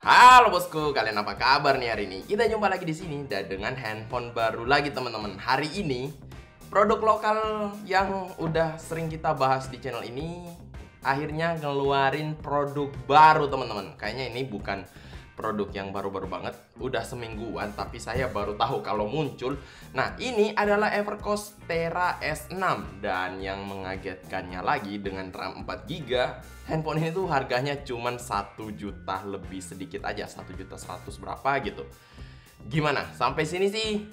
Halo bosku, kalian apa kabar nih hari ini? Kita jumpa lagi di sini dan dengan handphone baru lagi teman-teman. Hari ini produk lokal yang udah sering kita bahas di channel ini akhirnya ngeluarin produk baru teman-teman. Kayaknya ini bukan produk yang baru-baru banget, udah semingguan tapi saya baru tahu kalau muncul. Nah, ini adalah Evercost Tera S6 dan yang mengagetkannya lagi dengan RAM 4 GB. Handphone ini tuh harganya cuman 1 juta lebih sedikit aja, 1.100.000 berapa gitu. Gimana? Sampai sini sih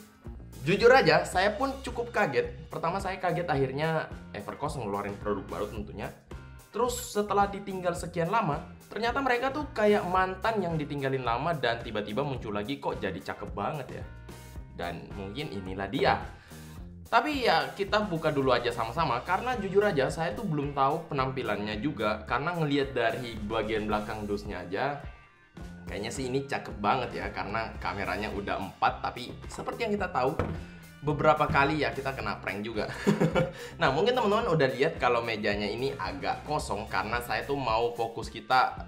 jujur aja saya pun cukup kaget. Pertama saya kaget akhirnya Evercost ngeluarin produk baru tentunya. Terus setelah ditinggal sekian lama, ternyata mereka tuh kayak mantan yang ditinggalin lama dan tiba-tiba muncul lagi kok jadi cakep banget ya. Dan mungkin inilah dia. Tapi ya kita buka dulu aja sama-sama karena jujur aja saya tuh belum tahu penampilannya juga. Karena ngelihat dari bagian belakang dusnya aja kayaknya sih ini cakep banget ya karena kameranya udah 4. Tapi seperti yang kita tahu beberapa kali ya kita kena prank juga. Nah, mungkin teman-teman udah lihat kalau mejanya ini agak kosong karena saya tuh mau fokus kita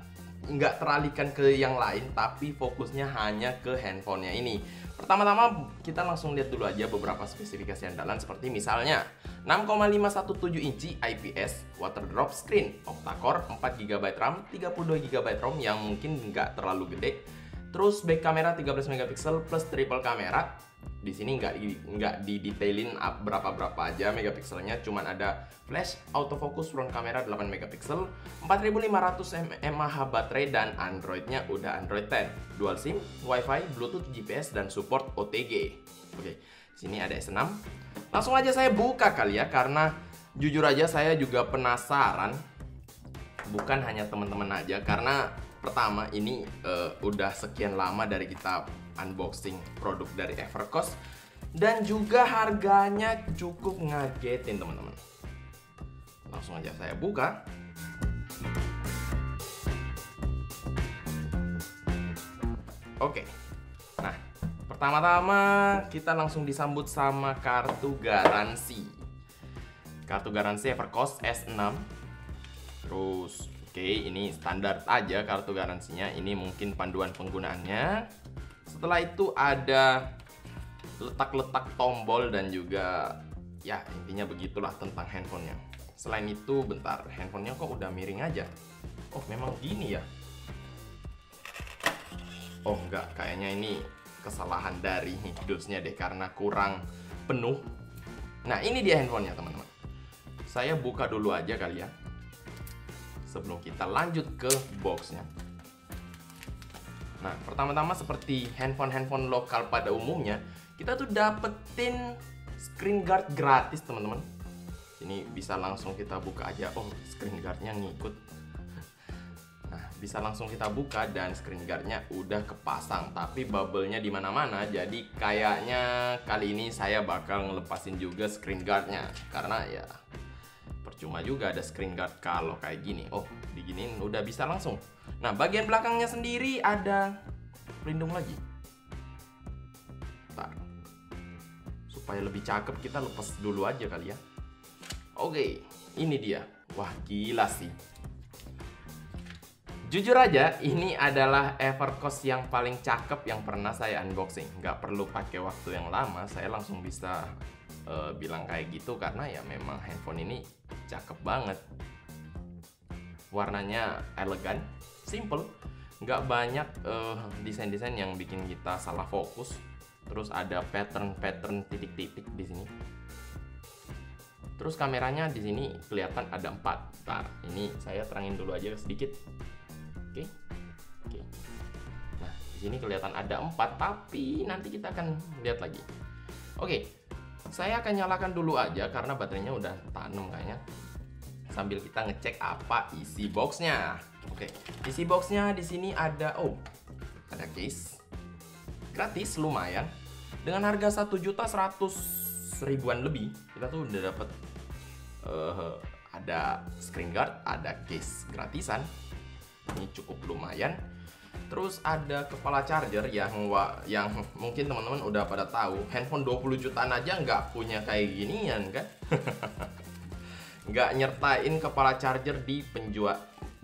nggak teralihkan ke yang lain, tapi fokusnya hanya ke handphonenya ini. Pertama-tama kita langsung lihat dulu aja beberapa spesifikasi andalan seperti misalnya 6,517 inci IPS water drop screen, octa-core, 4 GB RAM, 32 GB ROM yang mungkin nggak terlalu gede. Terus back kamera 13 megapiksel plus triple kamera. Di sini nggak didetailin berapa aja megapikselnya, cuman ada flash, autofocus, front kamera 8 megapiksel, 4500 mAh baterai dan Androidnya udah Android 10, dual SIM, WiFi, Bluetooth, GPS dan support OTG. Oke, sini ada S6. Langsung aja saya buka kali ya karena jujur aja saya juga penasaran. Bukan hanya teman-teman aja karena pertama ini udah sekian lama dari kita unboxing produk dari Evercost dan juga harganya cukup ngagetin teman-teman. Langsung aja saya buka. Oke. Nah, pertama-tama kita langsung disambut sama kartu garansi. Kartu garansi Evercost S6. Terus oke, ini standar aja kartu garansinya. Ini mungkin panduan penggunaannya. Setelah itu ada letak-letak tombol dan juga ya intinya begitulah tentang handphonenya. Selain itu, bentar, handphonenya kok udah miring aja. Oh, memang gini ya? Oh enggak, kayaknya ini kesalahan dari dusnya deh karena kurang penuh. Nah, ini dia handphonenya teman-teman. Saya buka dulu aja kali ya sebelum kita lanjut ke boxnya. Nah, pertama-tama seperti handphone lokal pada umumnya, kita tuh dapetin screen guard gratis teman-teman. Ini bisa langsung kita buka aja. Oh, screen guardnya ngikut. Nah, bisa langsung kita buka dan screen guardnya udah kepasang, tapi bubble-nya di mana-mana. Jadi kayaknya kali ini saya bakal ngelepasin juga screen guardnya karena ya percuma juga ada screen guard kalau kayak gini. Oh, diginiin udah bisa langsung. Nah, bagian belakangnya sendiri ada pelindung lagi. Bentar. Supaya lebih cakep kita lepas dulu aja kali ya. Oke, ini dia. Wah, gila sih. Jujur aja, ini adalah Evercost yang paling cakep yang pernah saya unboxing. Nggak perlu pakai waktu yang lama, saya langsung bisa bilang kayak gitu karena ya memang handphone ini cakep banget. Warnanya elegan, simple, nggak banyak desain-desain yang bikin kita salah fokus. Terus ada pattern titik-titik di sini. Terus kameranya di sini kelihatan ada 4. Bentar, ini saya terangin dulu aja sedikit. Oke. Nah, di sini kelihatan ada 4, tapi nanti kita akan lihat lagi. Oke, saya akan nyalakan dulu aja karena baterainya udah tanam kayaknya. Sambil kita ngecek apa isi boxnya. Oke, isi boxnya di sini ada ada case gratis lumayan dengan harga 1.100.000-an lebih. Kita tuh udah dapet ada screen guard, ada case gratisan. Ini cukup lumayan. Terus ada kepala charger yang mungkin teman-teman udah pada tahu. Handphone 20 jutaan aja nggak punya kayak ginian kan? Nggak nyertain kepala charger di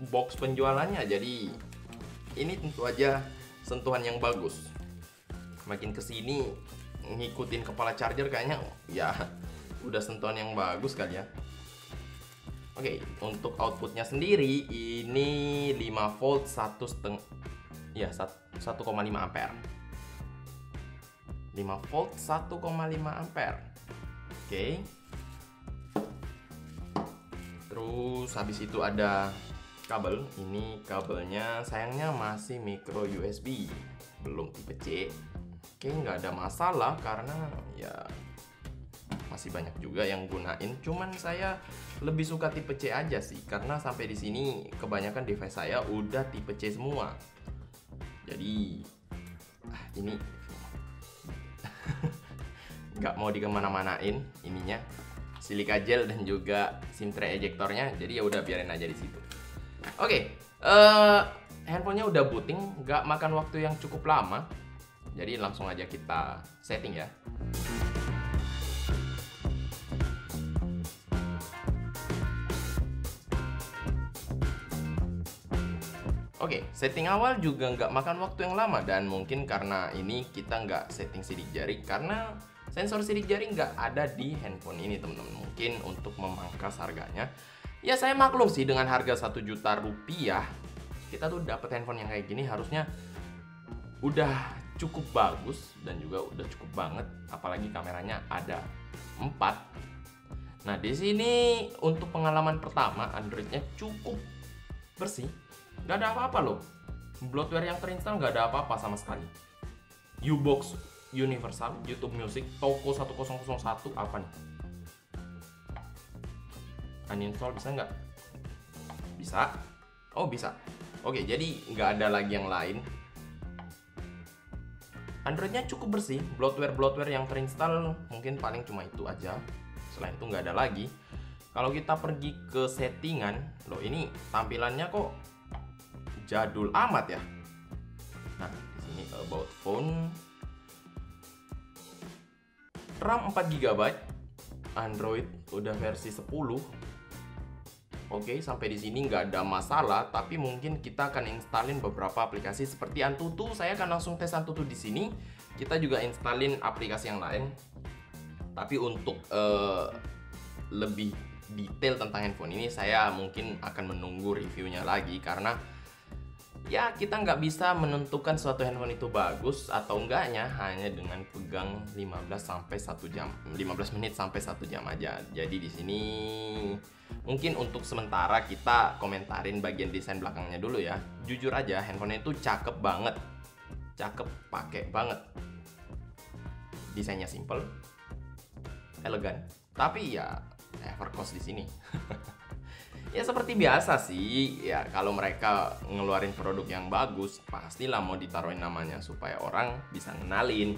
box penjualannya. Jadi ini tentu aja sentuhan yang bagus. Makin kesini ngikutin kepala charger kayaknya ya udah sentuhan yang bagus kali ya. Oke, untuk outputnya sendiri ini 5 volt 1,5 ya 1,5 ampere. 5 volt 1,5 ampere. Oke. Terus habis itu ada kabel. Ini kabelnya sayangnya masih micro USB, belum tipe C. Oke, nggak ada masalah karena ya masih banyak juga yang gunain. Cuman saya lebih suka tipe C aja sih, karena sampai di sini kebanyakan device saya udah tipe C semua. Jadi ini nggak mau dikemana-manain ininya, silika gel dan juga SIM tray ejectornya. Jadi ya udah biarin aja di situ. Oke, handphonenya udah booting, nggak makan waktu yang cukup lama. Jadi langsung aja kita setting ya. Oke, setting awal juga nggak makan waktu yang lama, dan mungkin karena ini kita nggak setting sidik jari karena sensor sidik jari nggak ada di handphone ini teman-teman. Mungkin untuk memangkas harganya, ya saya maklum sih dengan harga 1 juta rupiah kita tuh dapat handphone yang kayak gini harusnya udah cukup bagus dan juga udah cukup banget, apalagi kameranya ada 4. Nah, di sini untuk pengalaman pertama Androidnya cukup bersih. Gak ada apa-apa loh. Bloatware yang terinstall gak ada apa-apa sama sekali. Ubox Universal, YouTube Music, Toko 1001 apa nih? Uninstall bisa nggak? Bisa. Oh bisa. Oke, jadi nggak ada lagi yang lain. Androidnya cukup bersih. Bloatware yang terinstall mungkin paling cuma itu aja. Selain itu nggak ada lagi. Kalau kita pergi ke settingan, loh ini tampilannya kok jadul amat ya. Nah, di sini about phone, RAM 4 GB, Android udah versi 10. Oke, sampai di sini nggak ada masalah, tapi mungkin kita akan installin beberapa aplikasi seperti Antutu. Saya akan langsung tes Antutu di sini. Kita juga installin aplikasi yang lain. Tapi untuk lebih detail tentang handphone ini, saya mungkin akan menunggu reviewnya lagi karena ya kita nggak bisa menentukan suatu handphone itu bagus atau enggaknya hanya dengan pegang 15 menit sampai 1 jam aja. Jadi di sini mungkin untuk sementara kita komentarin bagian desain belakangnya dulu ya. Jujur aja handphone itu cakep banget. Cakep, pakai banget. Desainnya simple, elegan, tapi ya Evercost di sini. Ya seperti biasa sih, ya kalau mereka ngeluarin produk yang bagus, pastilah mau ditaruhin namanya supaya orang bisa ngenalin.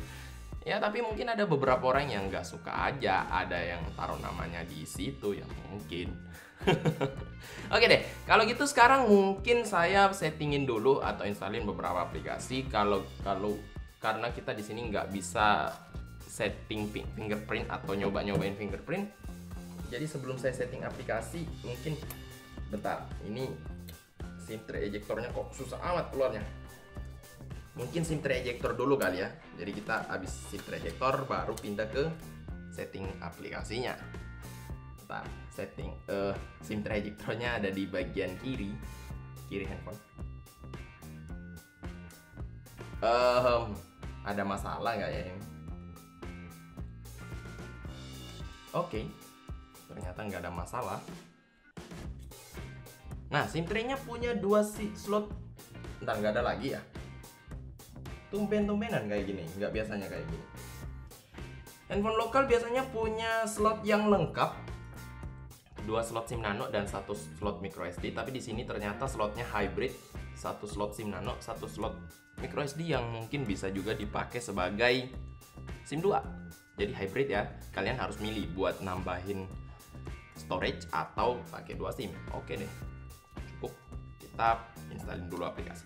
Ya tapi mungkin ada beberapa orang yang nggak suka aja, ada yang taruh namanya di situ ya mungkin. Oke deh, kalau gitu sekarang mungkin saya settingin dulu atau installin beberapa aplikasi. Karena kita di sini nggak bisa setting fingerprint atau nyobain fingerprint. Jadi sebelum saya setting aplikasi, mungkin bentar, ini SIM tray ejectornya kok susah amat keluarnya. Mungkin SIM tray ejector dulu kali ya. Jadi kita habis SIM tray ejector baru pindah ke setting aplikasinya. Bentar, setting SIM tray ejectornya ada di bagian kiri handphone. Ada masalah nggak ya ini? Oke. Ternyata nggak ada masalah. Nah, SIM tray-nya punya 2 slot. Ntar nggak ada lagi ya. Tumben-tumbenan kayak gini, nggak biasanya kayak gini. Handphone lokal biasanya punya slot yang lengkap, 2 slot SIM nano dan 1 slot micro SD. Tapi di sini ternyata slotnya hybrid, 1 slot SIM nano, 1 slot micro SD yang mungkin bisa juga dipakai sebagai SIM 2. Jadi hybrid ya. Kalian harus milih buat nambahin storage atau pakai 2 SIM. Oke deh, cukup. Kita installin dulu aplikasi.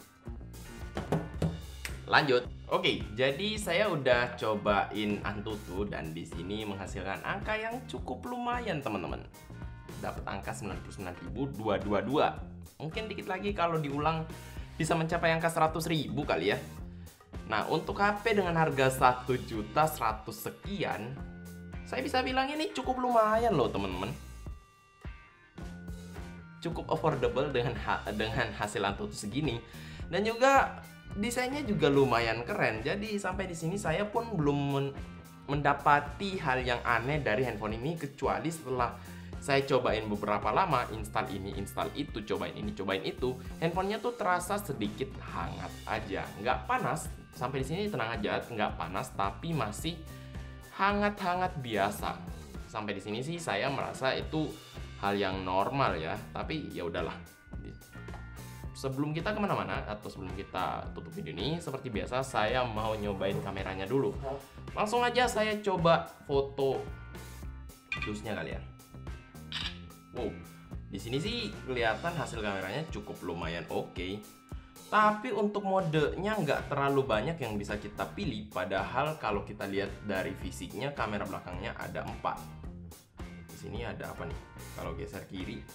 Lanjut. Oke, jadi saya udah cobain Antutu dan di sini menghasilkan angka yang cukup lumayan teman-teman. Dapat angka 99.222. Mungkin dikit lagi kalau diulang bisa mencapai angka 100.000 kali ya. Nah, untuk HP dengan harga 1.100.000 sekian, saya bisa bilang ini cukup lumayan loh teman-teman. Cukup affordable dengan hasil Antutu segini, dan juga desainnya juga lumayan keren. Jadi sampai di sini saya pun belum mendapati hal yang aneh dari handphone ini, kecuali setelah saya cobain beberapa lama, install ini, install itu, cobain ini, cobain itu, handphonenya tuh terasa sedikit hangat aja, nggak panas. Sampai di sini tenang aja, nggak panas, tapi masih hangat-hangat biasa. Sampai di sini sih saya merasa itu hal yang normal ya, tapi ya udahlah. Sebelum kita kemana-mana atau sebelum kita tutup video ini, seperti biasa saya mau nyobain kameranya dulu. Langsung aja saya coba foto dusnya kali ya. Wow, di sini sih kelihatan hasil kameranya cukup lumayan oke. Tapi untuk modenya nggak terlalu banyak yang bisa kita pilih. Padahal kalau kita lihat dari fisiknya, kamera belakangnya ada 4. Di sini ada apa nih? Kalau geser kiri,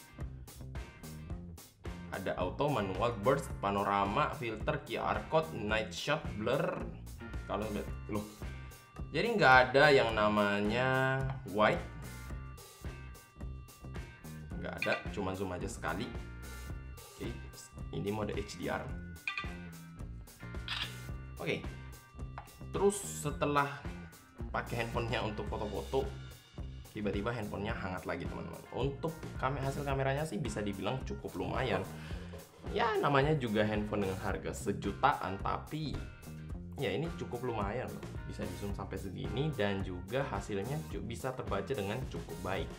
ada auto, manual, burst, panorama, filter, QR code, night shot, blur. Kalau lihat loh, jadi nggak ada yang namanya wide, nggak ada, cuma zoom aja sekali. Oke, ini mode HDR. Oke, terus setelah pakai handphonenya untuk foto-foto, tiba-tiba handphonenya hangat lagi teman-teman. Untuk hasil kameranya sih bisa dibilang cukup lumayan. Ya namanya juga handphone dengan harga 1 jutaan, tapi ya ini cukup lumayan loh. Bisa di zoom sampai segini, dan juga hasilnya bisa terbaca dengan cukup baik.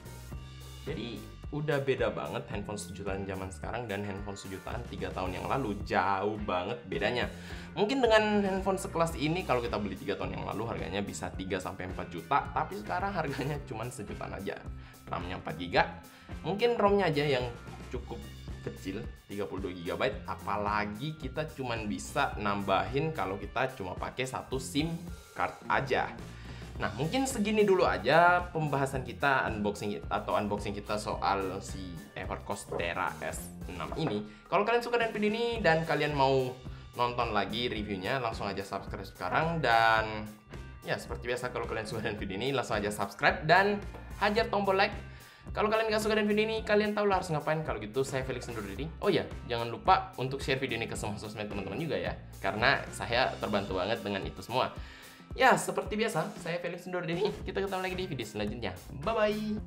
Jadi udah beda banget handphone 1 jutaan zaman sekarang dan handphone 1 jutaan 3 tahun yang lalu. Jauh banget bedanya. Mungkin dengan handphone sekelas ini kalau kita beli 3 tahun yang lalu harganya bisa 3-4 juta, tapi sekarang harganya cuma 1 jutaan aja. RAM-nya 4 GB. Mungkin ROM-nya aja yang cukup kecil, 32 GB, apalagi kita cuma bisa nambahin kalau kita cuma pakai 1 SIM card aja. Nah, mungkin segini dulu aja pembahasan kita, unboxing kita soal si Evercost Tera S6 ini. Kalau kalian suka dengan video ini dan kalian mau nonton lagi reviewnya, langsung aja subscribe sekarang. Dan ya seperti biasa, kalau kalian suka dengan video ini, langsung aja subscribe dan hajar tombol like. Kalau kalian gak suka dengan video ini, kalian tahu lah harus ngapain. Kalau gitu, saya Felix undur diri. Oh ya, jangan lupa untuk share video ini ke semua sosmed teman-teman juga ya, karena saya terbantu banget dengan itu semua. Ya, seperti biasa, saya Felix undur diri. Kita ketemu lagi di video selanjutnya. Bye-bye.